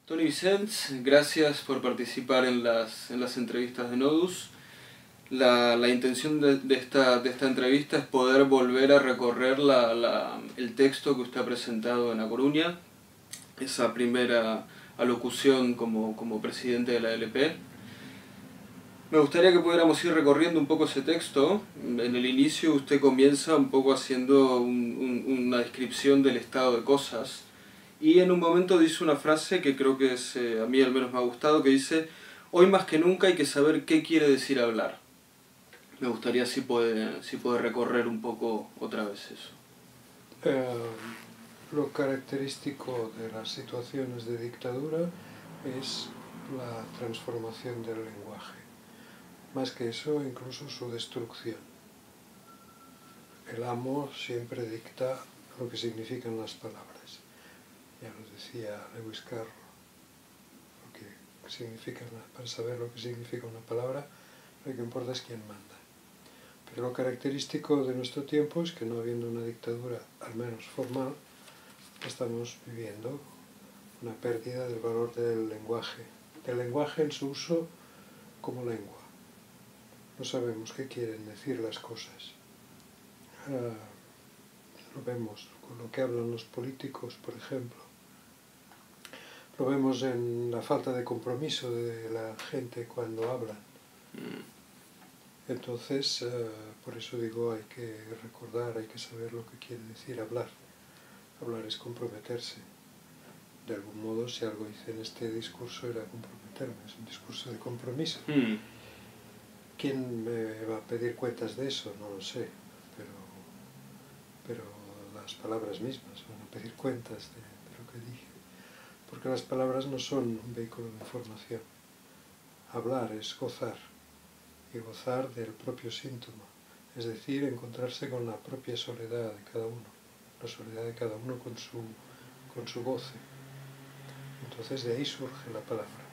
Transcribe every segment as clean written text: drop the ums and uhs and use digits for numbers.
Tony Vicens, gracias por participar en las entrevistas de Nodus. La intención de esta entrevista es poder volver a recorrer el texto que usted ha presentado en A Coruña, esa primera alocución como presidente de la LP. Me gustaría que pudiéramos ir recorriendo un poco ese texto. En el inicio usted comienza un poco haciendo una descripción del estado de cosas. Y en un momento dice una frase que creo que a mí al menos me ha gustado, que dice: hoy más que nunca hay que saber qué quiere decir hablar. Me gustaría si puede recorrer un poco otra vez eso. Lo característico de las situaciones de dictadura es la transformación del lenguaje. Más que eso, incluso su destrucción. El amo siempre dicta lo que significan las palabras. Ya lo decía Lewis Carroll, para saber lo que significa una palabra, lo que importa es quién manda. Pero lo característico de nuestro tiempo es que, no habiendo una dictadura, al menos formal, estamos viviendo una pérdida del valor del lenguaje en su uso como lengua. No sabemos qué quieren decir las cosas. Lo vemos con lo que hablan los políticos, por ejemplo. Lo vemos en la falta de compromiso de la gente cuando hablan. Entonces, por eso digo, hay que recordar, hay que saber lo que quiere decir hablar. Hablar es comprometerse. De algún modo, si algo hice en este discurso era comprometerme, es un discurso de compromiso. ¿Quién me va a pedir cuentas de eso? No lo sé, pero las palabras mismas van a pedir cuentas de lo que dije. Porque las palabras no son un vehículo de información. Hablar es gozar, y gozar del propio síntoma, es decir, encontrarse con la propia soledad de cada uno, la soledad de cada uno con su goce. Entonces de ahí surge la palabra,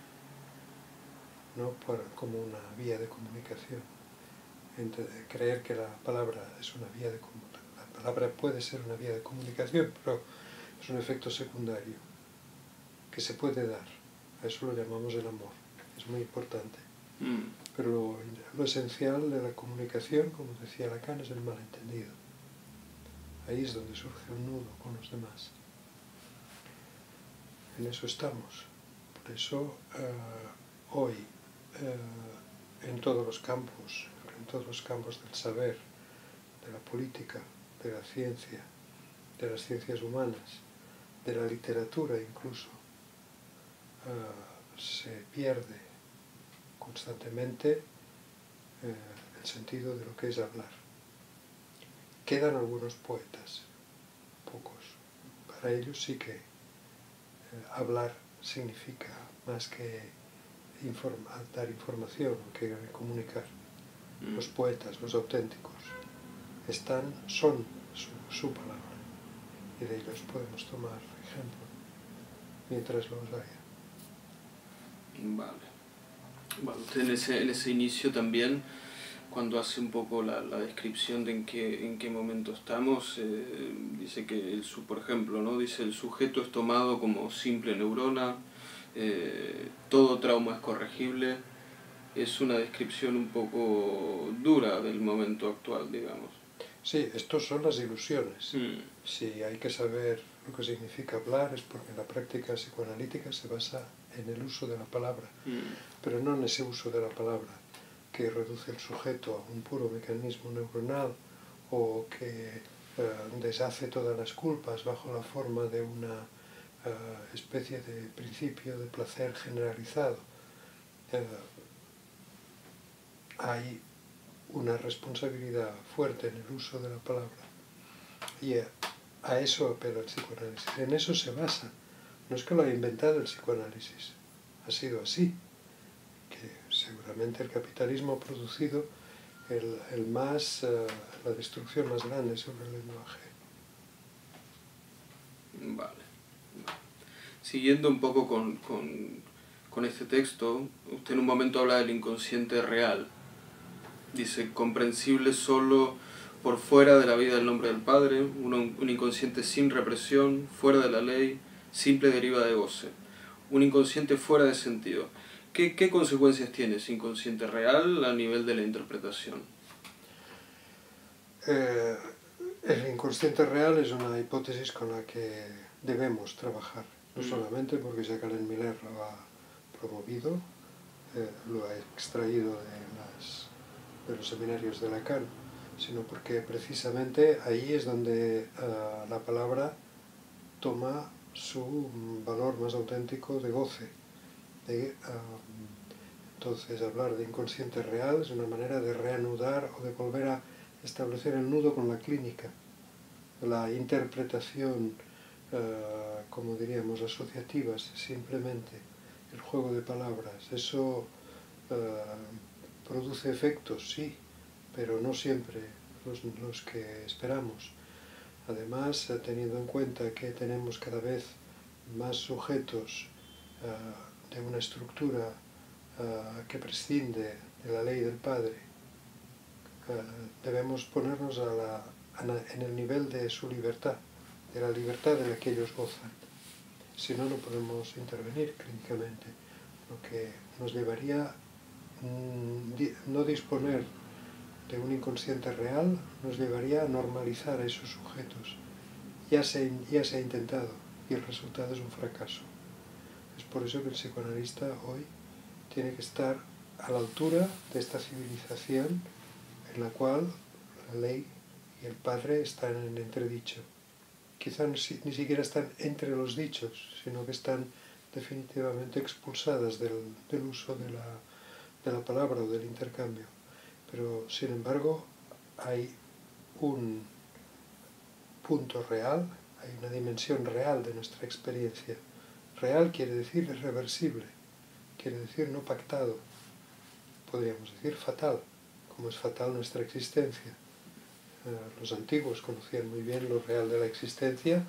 no como una vía de comunicación. Creer que la palabra es una vía de comunicación, la palabra puede ser una vía de comunicación, pero es un efecto secundario que se puede dar. A eso lo llamamos el amor, es muy importante. Pero lo esencial de la comunicación, como decía Lacan, es el malentendido. Ahí es donde surge el nudo con los demás. En eso estamos. Por eso hoy, en todos los campos del saber, de la política, de la ciencia, de las ciencias humanas, de la literatura incluso, se pierde constantemente el sentido de lo que es hablar. Quedan algunos poetas, pocos. Para ellos sí que hablar significa más que dar información, que comunicar. Los poetas, los auténticos, son su palabra, y de ellos podemos tomar ejemplo mientras los haya. Vale, usted en ese inicio también, cuando hace un poco la descripción de en qué momento estamos, dice que, por ejemplo, ¿no? Dice: el sujeto es tomado como simple neurona, todo trauma es corregible. Es una descripción un poco dura del momento actual, digamos. Sí, estos son las ilusiones. Si hay que saber lo que significa hablar, es porque la práctica psicoanalítica se basa en el uso de la palabra, pero no en ese uso de la palabra que reduce el sujeto a un puro mecanismo neuronal o que deshace todas las culpas bajo la forma de una especie de principio de placer generalizado. Hay una responsabilidad fuerte en el uso de la palabra, y a eso apela el psicoanálisis. En eso se basa. No es que lo haya inventado el psicoanálisis, ha sido así, que seguramente el capitalismo ha producido la destrucción más grande sobre el lenguaje. Vale. Siguiendo un poco con este texto, usted en un momento habla del inconsciente real. Dice: comprensible solo por fuera de la vida del nombre del Padre, un inconsciente sin represión, fuera de la ley, simple deriva de goce. un inconsciente fuera de sentido. ¿Qué consecuencias tiene ese inconsciente real a nivel de la interpretación? El inconsciente real es una hipótesis con la que debemos trabajar, no solamente porque Jacques Alain Miller lo ha promovido, lo ha extraído de los seminarios de Lacan, sino porque precisamente ahí es donde la palabra toma su valor más auténtico de goce. Entonces, hablar de inconsciente real es una manera de reanudar o de volver a establecer el nudo con la clínica. La interpretación, como diríamos, asociativa, simplemente el juego de palabras, eso produce efectos, sí, pero no siempre los que esperamos. Además, teniendo en cuenta que tenemos cada vez más sujetos de una estructura que prescinde de la ley del padre, debemos ponernos en el nivel de su libertad, de la libertad de la que ellos gozan. Si no, no podemos intervenir clínicamente, lo que nos llevaría no disponer de un inconsciente real, nos llevaría a normalizar a esos sujetos. Ya se ha intentado y el resultado es un fracaso. Es por eso que el psicoanalista hoy tiene que estar a la altura de esta civilización en la cual la ley y el padre están en entredicho. Quizá ni siquiera están entre los dichos, sino que están definitivamente expulsadas del uso de la palabra o del intercambio. Pero, sin embargo, hay un punto real, hay una dimensión real de nuestra experiencia. Real quiere decir irreversible, quiere decir no pactado, podríamos decir fatal, como es fatal nuestra existencia. Los antiguos conocían muy bien lo real de la existencia,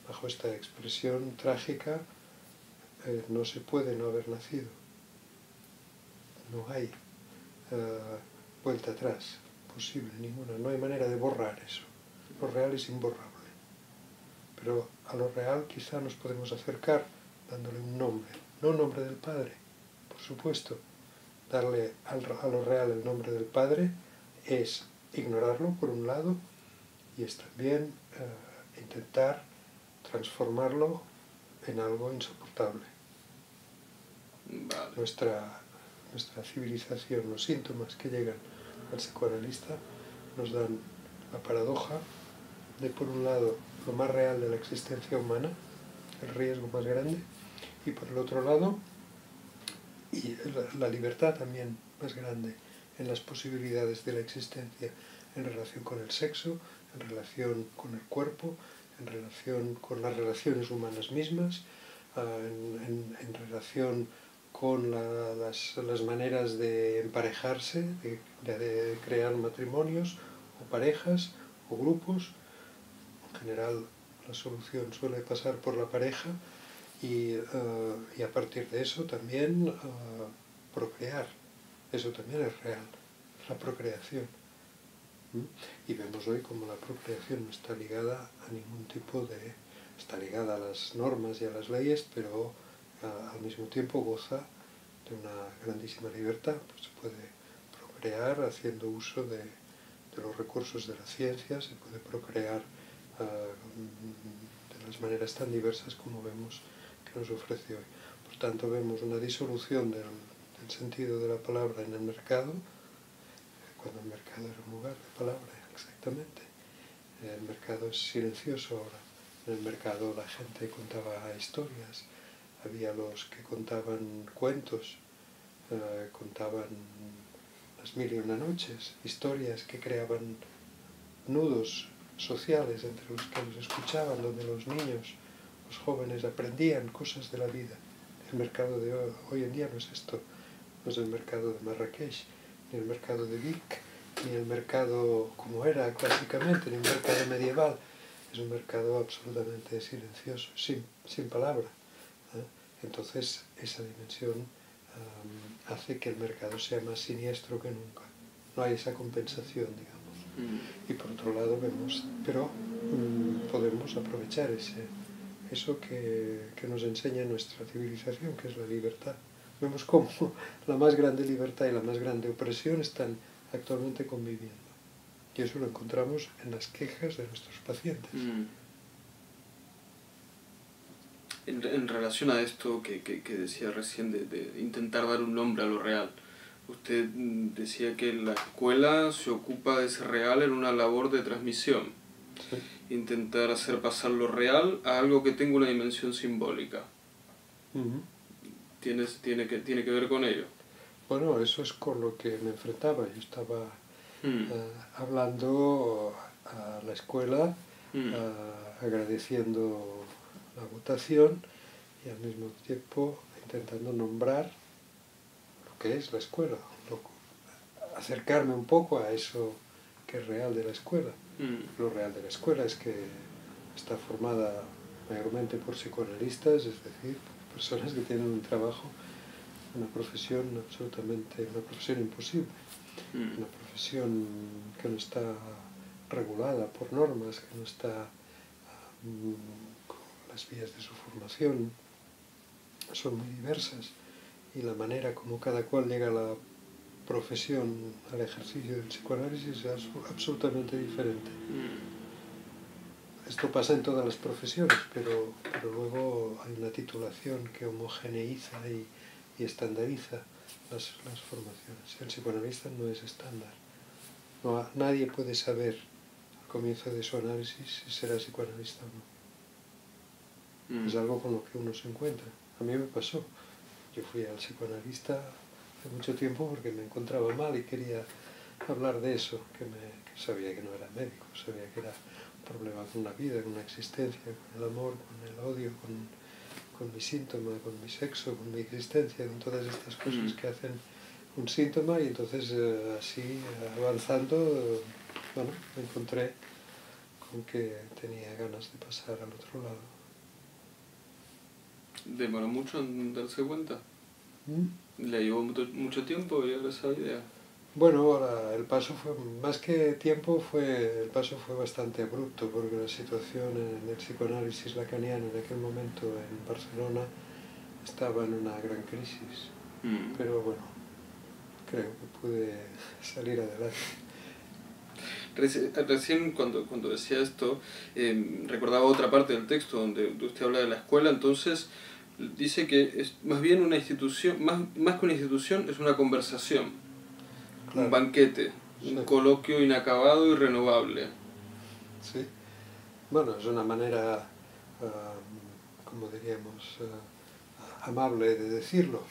bajo esta expresión trágica, no se puede no haber nacido. No hay vuelta atrás posible, ninguna, no hay manera de borrar eso. Lo real es imborrable. Pero a lo real quizá nos podemos acercar dándole un nombre, no un nombre del Padre, por supuesto. Darle a lo real el nombre del Padre es ignorarlo por un lado y es también intentar transformarlo en algo insoportable. Vale. Nuestra civilización, los síntomas que llegan al psicoanalista nos dan la paradoja de, por un lado, lo más real de la existencia humana, el riesgo más grande, y por el otro lado, y la libertad también más grande en las posibilidades de la existencia en relación con el sexo, en relación con el cuerpo, en relación con las relaciones humanas mismas, en relación con las maneras de emparejarse, de crear matrimonios o parejas o grupos. En general la solución suele pasar por la pareja y a partir de eso también procrear. Eso también es real, la procreación. Y vemos hoy como la procreación no está ligada a ningún tipo de... está ligada a las normas y a las leyes, pero al mismo tiempo goza de una grandísima libertad. Pues se puede procrear haciendo uso de los recursos de la ciencia, se puede procrear de las maneras tan diversas como vemos que nos ofrece hoy. Por tanto, vemos una disolución del sentido de la palabra en el mercado, cuando el mercado era un lugar de palabra, exactamente. El mercado es silencioso ahora. En el mercado la gente contaba historias, había los que contaban cuentos, contaban las mil y una noches, historias que creaban nudos sociales entre los que los escuchaban, donde los niños, los jóvenes aprendían cosas de la vida. El mercado de hoy en día no es esto, no es el mercado de Marrakech, ni el mercado de Vic, ni el mercado como era clásicamente, ni el mercado medieval. Es un mercado absolutamente silencioso, sin palabra. Entonces esa dimensión hace que el mercado sea más siniestro que nunca. No hay esa compensación, digamos. Y por otro lado vemos, pero podemos aprovechar eso que nos enseña nuestra civilización, que es la libertad. Vemos cómo la más grande libertad y la más grande opresión están actualmente conviviendo. Y eso lo encontramos en las quejas de nuestros pacientes. En relación a esto que decía recién de intentar dar un nombre a lo real, usted decía que la escuela se ocupa de ese real en una labor de transmisión. Sí. Intentar hacer pasar lo real a algo que tenga una dimensión simbólica. ¿Tiene que ver con ello? Bueno, eso es con lo que me enfrentaba. Yo estaba hablando a la escuela, agradeciendo la votación y al mismo tiempo intentando nombrar lo que es la escuela, acercarme un poco a eso que es real de la escuela. Lo real de la escuela es que está formada mayormente por psicoanalistas, es decir, personas que tienen un trabajo, una profesión imposible, una profesión que no está regulada por normas, que no está con las vías de su formación, son muy diversas y la manera como cada cual llega a la profesión, al ejercicio del psicoanálisis es absolutamente diferente. Esto pasa en todas las profesiones, pero luego hay una titulación que homogeneiza y estandariza las formaciones. El psicoanalista no es estándar. Nadie puede saber al comienzo de su análisis si será psicoanalista o no. Es algo con lo que uno se encuentra. A mí me pasó. Yo fui al psicoanalista hace mucho tiempo porque me encontraba mal y quería hablar de eso, que sabía que no era médico, sabía que era un problema con la vida, con la existencia, con el amor, con el odio, con mi síntoma, con mi sexo, con mi existencia, con todas estas cosas que hacen un síntoma, y entonces así avanzando, bueno, me encontré con que tenía ganas de pasar al otro lado. ¿Demoró mucho en darse cuenta? ¿Le llevó mucho tiempo llegar a esa idea? Bueno, ahora el paso fue, más que tiempo, el paso fue bastante abrupto, porque la situación en el psicoanálisis lacaniano en aquel momento en Barcelona estaba en una gran crisis. Pero bueno, creo que pude salir adelante. Recién cuando decía esto, recordaba otra parte del texto donde usted habla de la escuela. Entonces dice que es más bien una institución, más que una institución, es una conversación, claro. Un banquete, sí. Un coloquio inacabado y renovable. Sí, bueno, es una manera, como diríamos, amable de decirlo.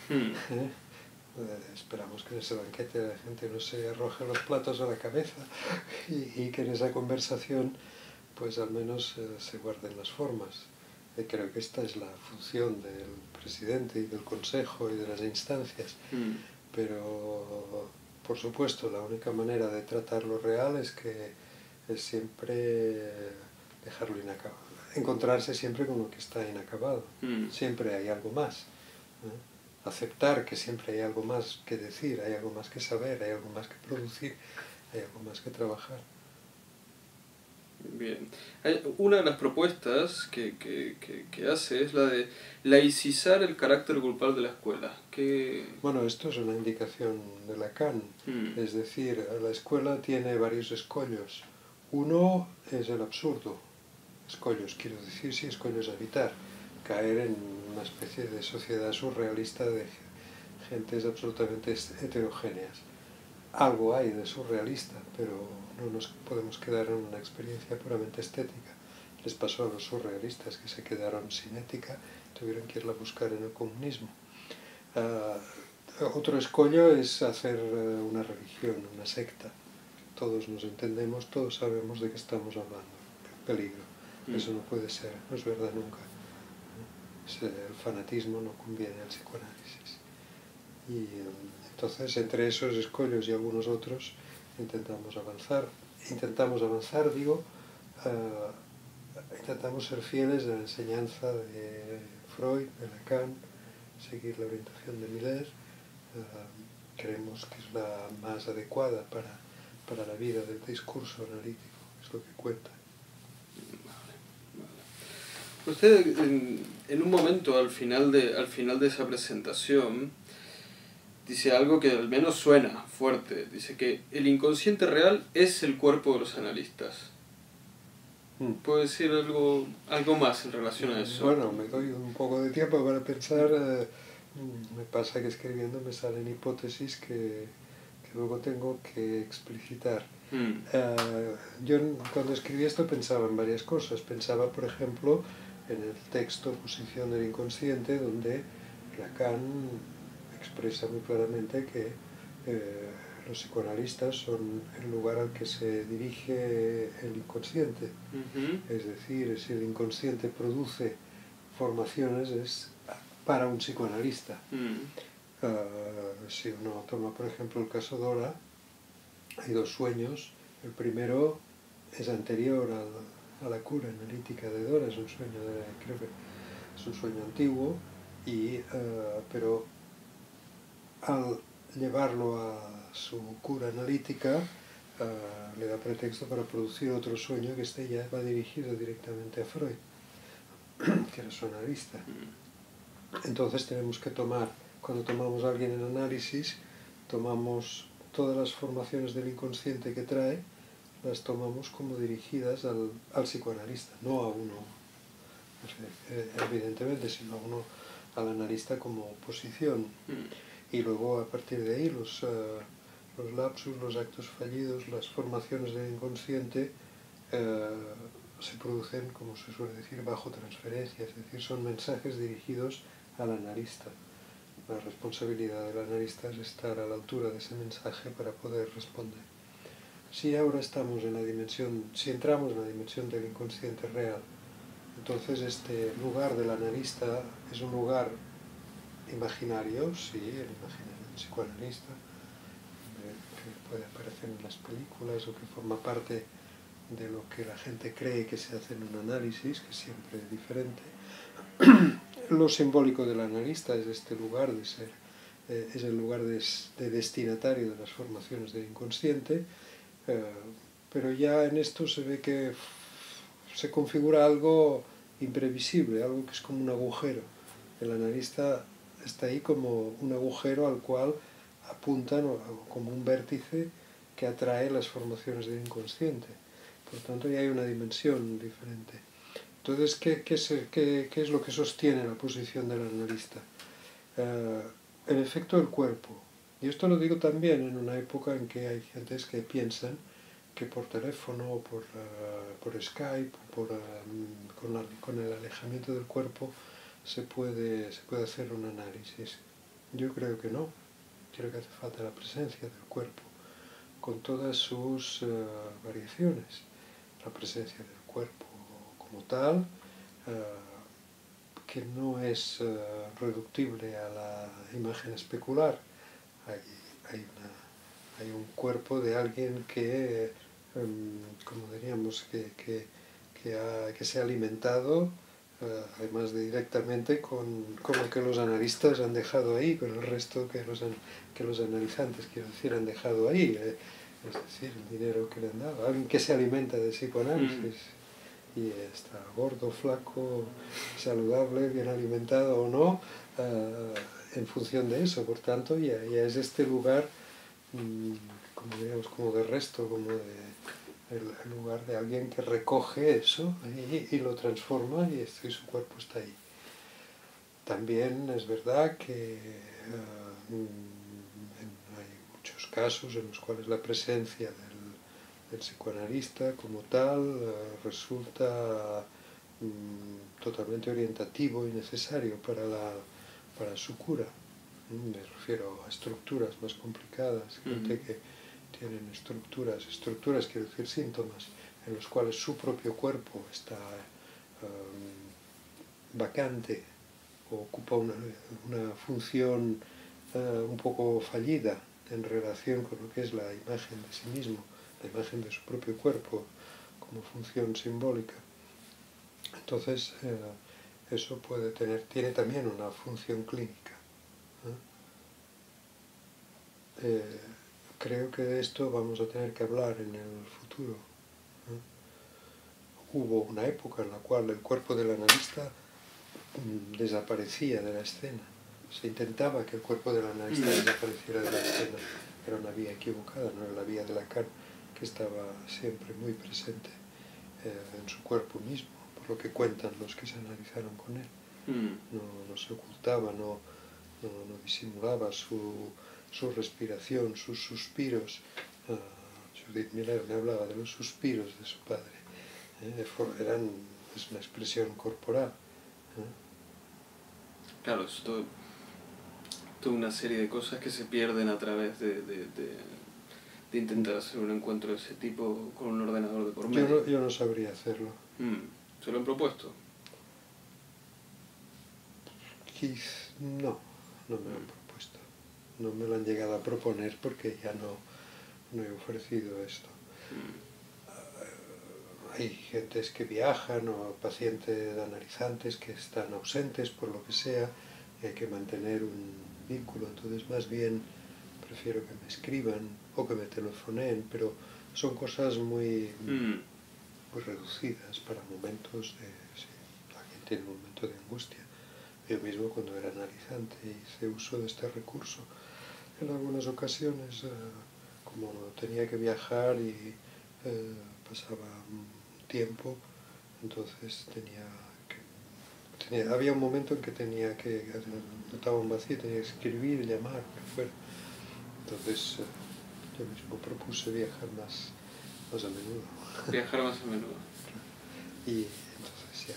Esperamos que en ese banquete la gente no se arroje los platos a la cabeza y que en esa conversación pues al menos se guarden las formas. Creo que esta es la función del presidente y del consejo y de las instancias, pero por supuesto la única manera de tratar lo real es siempre dejarlo inacabado, encontrarse siempre con lo que está inacabado. Siempre hay algo más. Aceptar que siempre hay algo más que decir, hay algo más que saber, hay algo más que producir, hay algo más que trabajar. Bien. Una de las propuestas que hace es la de laicizar el carácter grupal de la escuela. Bueno, esto es una indicación de Lacan. Es decir, la escuela tiene varios escollos. Uno es el absurdo. Escollos, quiero decir, sí, escollos a evitar. Caer en una especie de sociedad surrealista de gentes absolutamente heterogéneas. Algo hay de surrealista, pero no nos podemos quedar en una experiencia puramente estética. Les pasó a los surrealistas, que se quedaron sin ética, tuvieron que irla a buscar en el comunismo. Otro escollo es hacer una religión, una secta. Todos nos entendemos, todos sabemos de qué estamos hablando. Peligro. Eso no puede ser, no es verdad nunca. El fanatismo no conviene al psicoanálisis. Y entonces, entre esos escollos y algunos otros, intentamos avanzar, intentamos ser fieles a la enseñanza de Freud, de Lacan, seguir la orientación de Miller. Creemos que es la más adecuada para la vida del discurso analítico, es lo que cuenta. Usted en un momento al final de esa presentación dice algo que al menos suena fuerte. Dice que el inconsciente real es el cuerpo de los analistas. ¿Puedo decir algo más en relación a eso? Bueno, me doy un poco de tiempo para pensar. Me pasa que escribiendo me salen hipótesis que luego tengo que explicitar. Yo cuando escribí esto pensaba en varias cosas. Pensaba, por ejemplo, en el texto Posición del inconsciente, donde Lacan expresa muy claramente que los psicoanalistas son el lugar al que se dirige el inconsciente. Es decir, si el inconsciente produce formaciones es para un psicoanalista. Si uno toma, por ejemplo, el caso Dora, hay dos sueños. El primero es anterior a la cura analítica de Dora, es un sueño creo que es un sueño antiguo, pero al llevarlo a su cura analítica le da pretexto para producir otro sueño que ya va dirigido directamente a Freud, que era su analista. Entonces tenemos que cuando tomamos a alguien en análisis, tomamos todas las formaciones del inconsciente que trae, las tomamos como dirigidas al psicoanalista, no a uno, evidentemente, sino a uno, al analista como posición. Y luego a partir de ahí los lapsus, los actos fallidos, las formaciones del inconsciente se producen, como se suele decir, bajo transferencia, es decir, son mensajes dirigidos al analista. La responsabilidad del analista es estar a la altura de ese mensaje para poder responder. Si ahora estamos en la dimensión, si entramos en la dimensión del inconsciente real, entonces este lugar del analista es un lugar imaginario, sí, el imaginario del psicoanalista, que puede aparecer en las películas o que forma parte de lo que la gente cree que se hace en un análisis, que siempre es diferente. Lo simbólico del analista es este lugar de ser, es el lugar de destinatario de las formaciones del inconsciente, pero ya en esto se ve que se configura algo imprevisible, algo que es como un agujero. El analista está ahí como un agujero al cual apuntan, como un vértice que atrae las formaciones del inconsciente. Por tanto, ya hay una dimensión diferente. Entonces, ¿qué es lo que sostiene la posición del analista? El efecto del cuerpo. Y esto lo digo también en una época en que hay gentes que piensan que por teléfono, o por Skype, con el alejamiento del cuerpo, se puede hacer un análisis. Yo creo que no. Creo que hace falta la presencia del cuerpo, con todas sus variaciones. La presencia del cuerpo como tal, que no es reductible a la imagen especular. Hay un cuerpo de alguien que, como diríamos, que se ha alimentado, además de directamente, con lo que los analistas han dejado ahí, con el resto que los analizantes, quiero decir, han dejado ahí. Es decir, el dinero que le han dado. Alguien que se alimenta de psicoanálisis y está gordo, flaco, saludable, bien alimentado o no, en función de eso. Por tanto, ya es este lugar, como diríamos, como de resto, como el lugar de alguien que recoge eso y lo transforma y su cuerpo está ahí. También es verdad que hay muchos casos en los cuales la presencia del psicoanalista como tal resulta totalmente orientativo y necesario para su cura. Me refiero a estructuras más complicadas, gente que tienen estructuras quiero decir síntomas, en los cuales su propio cuerpo está vacante o ocupa una función un poco fallida en relación con lo que es la imagen de sí mismo, la imagen de su propio cuerpo como función simbólica. Entonces, eso tiene también una función clínica. Creo que de esto vamos a tener que hablar en el futuro. hubo una época en la cual el cuerpo del analista desaparecía de la escena. Se intentaba que el cuerpo del analista desapareciera de la escena. Era una vía equivocada, no era la vía de Lacan, que estaba siempre muy presente en su cuerpo mismo, por lo que cuentan los que se analizaron con él. No se ocultaba, no disimulaba su respiración, sus suspiros. Judith Miller me hablaba de los suspiros de su padre. Es una expresión corporal. Claro, es toda una serie de cosas que se pierden a través de intentar hacer un encuentro de ese tipo con un ordenador de por medio. Yo no sabría hacerlo. ¿Se lo han propuesto? No me lo han propuesto. No me lo han llegado a proponer porque ya no he ofrecido esto. Hay gentes que viajan o pacientes analizantes que están ausentes por lo que sea y hay que mantener un vínculo. Entonces más bien prefiero que me escriban o que me telefonen, pero son cosas muy reducidas para momentos de... Sí, alguien tiene un momento de angustia. Yo mismo cuando era analizante hice uso de este recurso. En algunas ocasiones, como tenía que viajar y pasaba tiempo, entonces había un momento en que notaba un vacío, tenía que escribir, llamar, lo que fuera. Entonces yo mismo propuse viajar más a menudo. Viajar más a menudo. Y entonces ya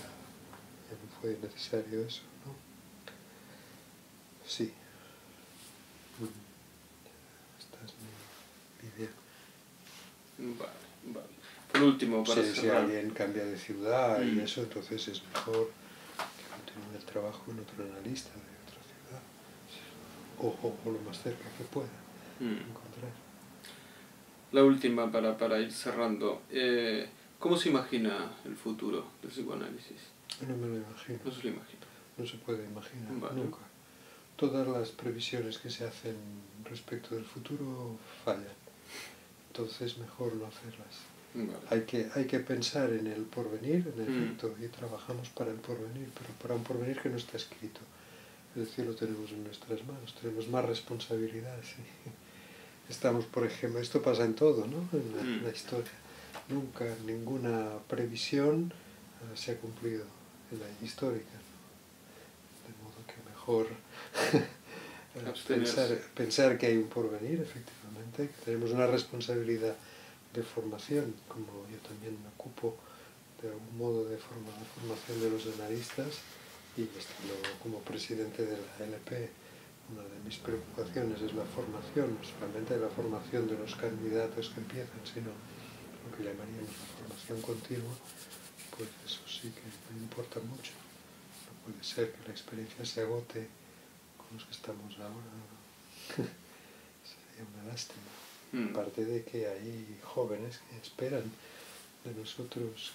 no fue necesario eso, ¿no? Sí. Esta es mi idea. Vale. Por último, para cerrar. Si alguien cambia de ciudad y eso, entonces es mejor que continúe el trabajo en otro analista de otra ciudad. O lo más cerca que pueda encontrar. La última para ir cerrando. ¿Cómo se imagina el futuro del psicoanálisis? No me lo imagino. No se lo imagina. No se puede imaginar nunca. Todas las previsiones que se hacen respecto del futuro fallan. Entonces mejor no hacerlas. Hay que pensar en el porvenir, en efecto, y trabajamos para el porvenir, pero para un porvenir que no está escrito. Es decir, lo tenemos en nuestras manos, tenemos más responsabilidad. ¿Sí? Estamos, por ejemplo, esto pasa en todo, ¿no? En la historia. Nunca ninguna previsión se ha cumplido en la histórica, ¿no? De modo que mejor pensar que hay un porvenir, efectivamente, que tenemos una responsabilidad de formación, como yo también me ocupo de algún modo de formación de los analistas y estando como presidente de la LP, una de mis preocupaciones es la formación, no solamente la formación de los candidatos que empiezan, sino lo que llamaríamos la formación continua, pues eso sí que me importa mucho. No puede ser que la experiencia se agote con los que estamos ahora. Sería una lástima. Aparte de que hay jóvenes que esperan de nosotros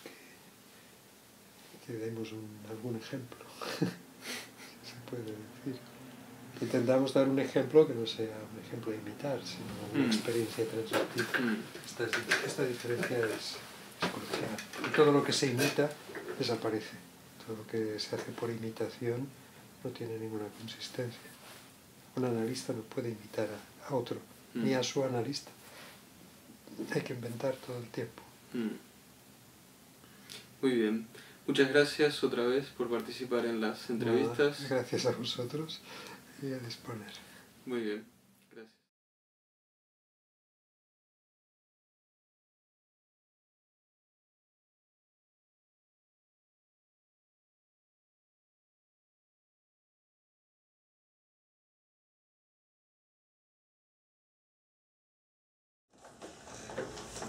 que demos algún ejemplo, se puede decir. Que intentamos dar un ejemplo que no sea un ejemplo a imitar, sino una experiencia transmitida. Esta diferencia es crucial. Y todo lo que se imita desaparece. Todo lo que se hace por imitación no tiene ninguna consistencia. Un analista no puede imitar a otro, ni a su analista. Hay que inventar todo el tiempo. Muy bien. Muchas gracias otra vez por participar en las entrevistas. Gracias a vosotros y a disponer. Muy bien. Gracias.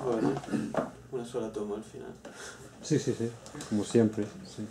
Bueno, una sola toma al final. Sí, como siempre. Sí.